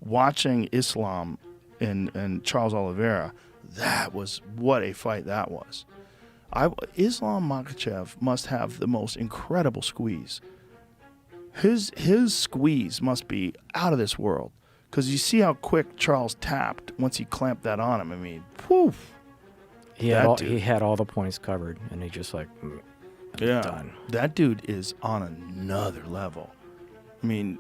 watching Islam and Charles Oliveira, that was what a fight that was. Islam Makhachev must have the most incredible squeeze. His squeeze must be out of this world, because you see how quick Charles tapped once he clamped that on him. I mean, poof. He had all the points covered, and he just like, done. That dude is on another level. I mean,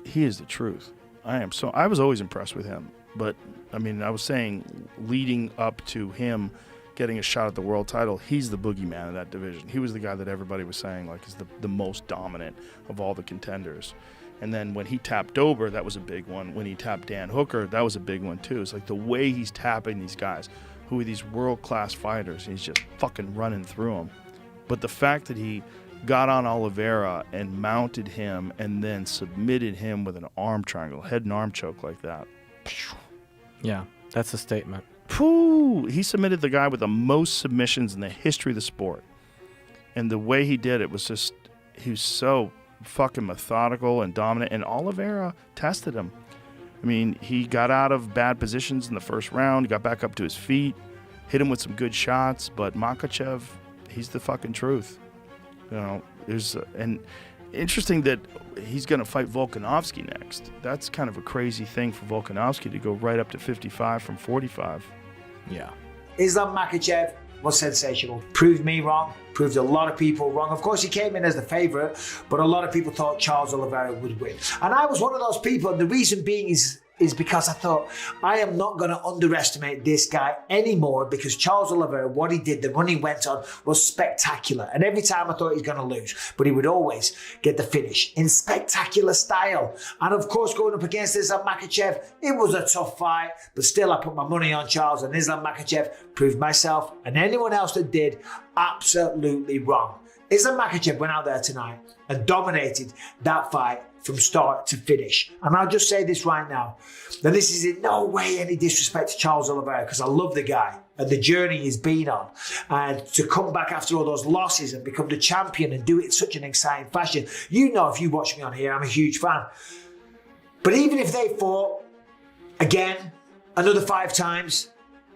he is the truth. I was always impressed with him, but I mean, I was saying leading up to him getting a shot at the world title, he's the boogeyman of that division. He was the guy that everybody was saying like is the most dominant of all the contenders. And then when he tapped Dober, that was a big one. When he tapped Dan Hooker, that was a big one too. It's like the way he's tapping these guys who are these world-class fighters, and he's just fucking running through them. But the fact that he got on Oliveira and mounted him and then submitted him with an arm triangle, head and arm choke like that. Yeah, that's a statement. He submitted the guy with the most submissions in the history of the sport. And the way he did it was just, he was so fucking methodical and dominant. And Oliveira tested him. I mean, he got out of bad positions in the first round. He got back up to his feet, hit him with some good shots. But Makhachev, he's the fucking truth. You know, and interesting that he's going to fight Volkanovski next. That's kind of a crazy thing for Volkanovski to go right up to 55 from 45. Yeah. Islam Makhachev was sensational. Proved me wrong. Proved a lot of people wrong. Of course, he came in as the favourite, but a lot of people thought Charles Oliveira would win. And I was one of those people, and the reason being is because I thought, I am not going to underestimate this guy anymore, because Charles Oliveira, what he did, the run he went on was spectacular. And every time I thought he was going to lose, but he would always get the finish in spectacular style. And of course, going up against Islam Makhachev, it was a tough fight, but still I put my money on Charles, and Islam Makhachev proved myself and anyone else that did absolutely wrong. Islam Makhachev went out there tonight and dominated that fight from start to finish. And I'll just say this right now, that this is in no way any disrespect to Charles Oliveira, because I love the guy and the journey he's been on. And to come back after all those losses and become the champion and do it in such an exciting fashion. You know, if you watch me on here, I'm a huge fan. But even if they fought again, another 5 times,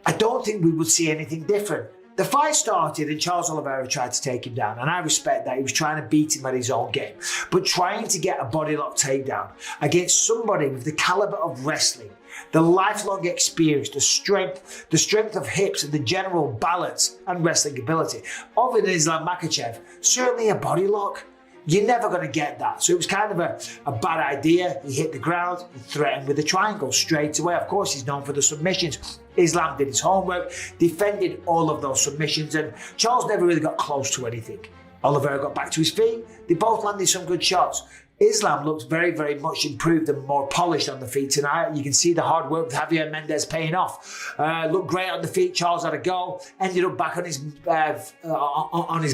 I don't think we would see anything different. The fight started and Charles Oliveira tried to take him down, and I respect that. He was trying to beat him at his own game. But trying to get a body lock takedown against somebody with the caliber of wrestling, the lifelong experience, the strength of hips, and the general balance and wrestling ability of an Islam Makhachev, certainly a body lock, you're never going to get that. So it was kind of a bad idea. He hit the ground, he threatened with a triangle straight away. Of course, he's known for the submissions. Islam did his homework, defended all of those submissions, and Charles never really got close to anything. Oliveira got back to his feet. They both landed some good shots. Islam looked very, very much improved and more polished on the feet tonight. You can see the hard work with Javier Mendez paying off. Looked great on the feet. Charles had a go. Ended up back on his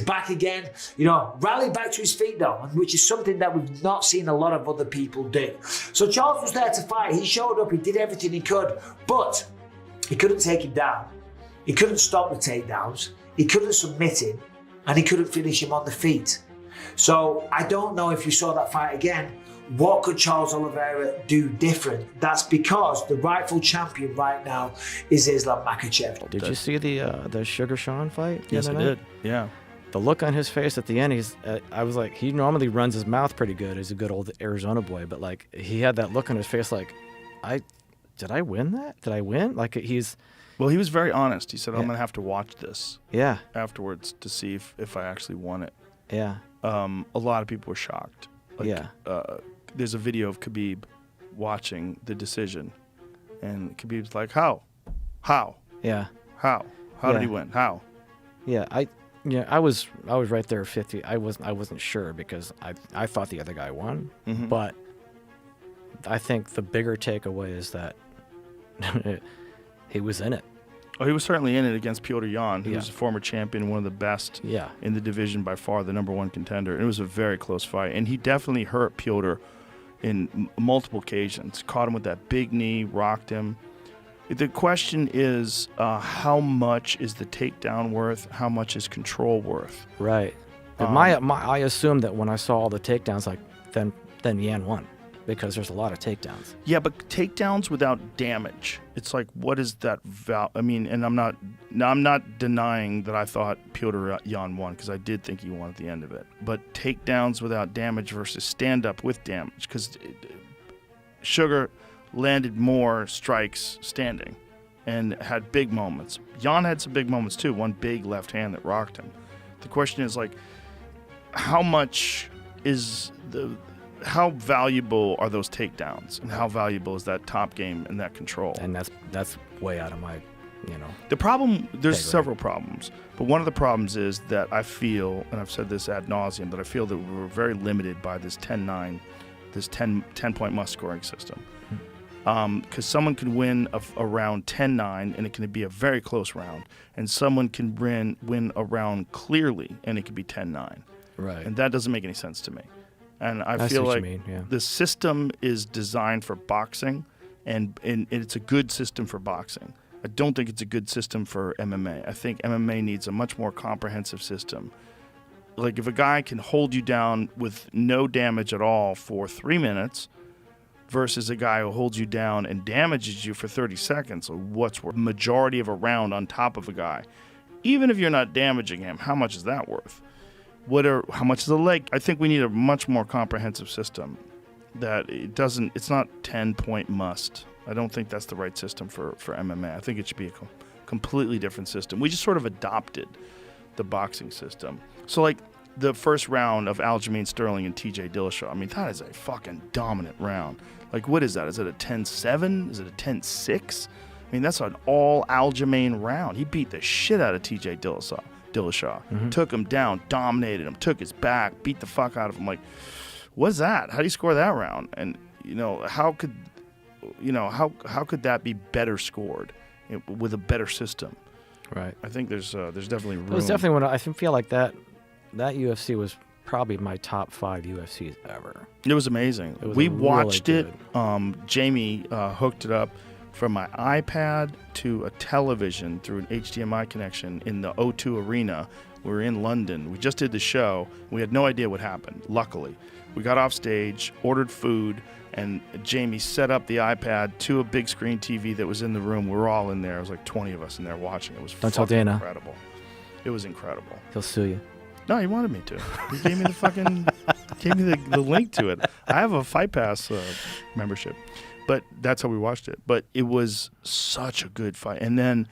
back again. You know, rallied back to his feet though, which is something that we've not seen a lot of other people do. So Charles was there to fight. He showed up. He did everything he could, but he couldn't take him down. He couldn't stop the takedowns. He couldn't submit him, and he couldn't finish him on the feet. So I don't know if you saw that fight again, what could Charles Oliveira do different? That's because the rightful champion right now is Islam Makhachev. Did you see the Sugar Sean fight? Yes, I did. Yeah. The look on his face at the end, I was like, he normally runs his mouth pretty good. He's a good old Arizona boy, but like he had that look on his face like, did I win that? Did I win? Like Well, he was very honest. He said, I'm going to have to watch this yeah afterwards to see if I actually won it. Yeah. A lot of people were shocked. Like, yeah. There's a video of Khabib watching the decision, and Khabib's like, How? Yeah. How did he win? How? Yeah, I was right there 50. I wasn't sure because I thought the other guy won, but I think the bigger takeaway is that he was in it. Oh, he was certainly in it against Petr Yan, who was a former champion, one of the best in the division by far, the #1 contender. And it was a very close fight. And he definitely hurt Petr in multiple occasions. Caught him with that big knee, rocked him. The question is, how much is the takedown worth? How much is control worth? Right. I assumed that when I saw all the takedowns, like then Yan won. because there's a lot of takedowns. Yeah, but takedowns without damage. It's like, what is that I mean, and I'm not denying that I thought Petr Yan won, because I did think he won at the end of it. But takedowns without damage versus stand-up with damage, because Sugar landed more strikes standing and had big moments. Yan had some big moments too, one big left hand that rocked him. The question is, like, how valuable are those takedowns, and how valuable is that top game and that control? And that's way out of my, The problem, there's Right. several problems, but one of the problems is that I feel, and I've said this ad nauseum, that I feel that we're very limited by this 10-9, this 10-point must scoring system. Because someone can win a round 10-9, and it can be a very close round, and someone can win a round clearly, and it can be 10-9. right. And that doesn't make any sense to me. And I see feel what you like mean, yeah. the system is designed for boxing, and it's a good system for boxing. I don't think it's a good system for MMA. I think MMA needs a much more comprehensive system. Like, if a guy can hold you down with no damage at all for 3 minutes versus a guy who holds you down and damages you for 30 seconds, or what's worth? Majority of a round on top of a guy. Even if you're not damaging him, how much is that worth? How much is a leg? I think we need a much more comprehensive system. It's not 10-point must. I don't think that's the right system for MMA. I think it should be a completely different system. We just sort of adopted the boxing system. So, like, the first round of Aljamain Sterling and TJ Dillashaw, I mean, that is a fucking dominant round. Like, what is that? Is it a 10-7? Is it a 10-6? I mean, that's an all Aljamain round. He beat the shit out of TJ Dillashaw. Took him down, dominated him, took his back, beat the fuck out of him. Like, what's that? How do you score that round? And how could that be better scored with a better system? Right. I think there's definitely room. It was definitely one. I feel like that UFC was probably my top 5 UFCs ever. It was amazing. It was We really watched it. good. Jamie hooked it up from my iPad to a television through an HDMI connection in the O2 Arena. We were in London. We just did the show. We had no idea what happened, luckily. We got off stage, ordered food, and Jamie set up the iPad to a big screen TV that was in the room. We were all in there. It was like 20 of us in there watching. It was Don't tell fucking Dana. incredible. It was incredible. He'll sue you. No, he wanted me to. He gave me the fucking, gave me the link to it. I have a Fight Pass membership, but that's how we watched it. But it was such a good fight. And then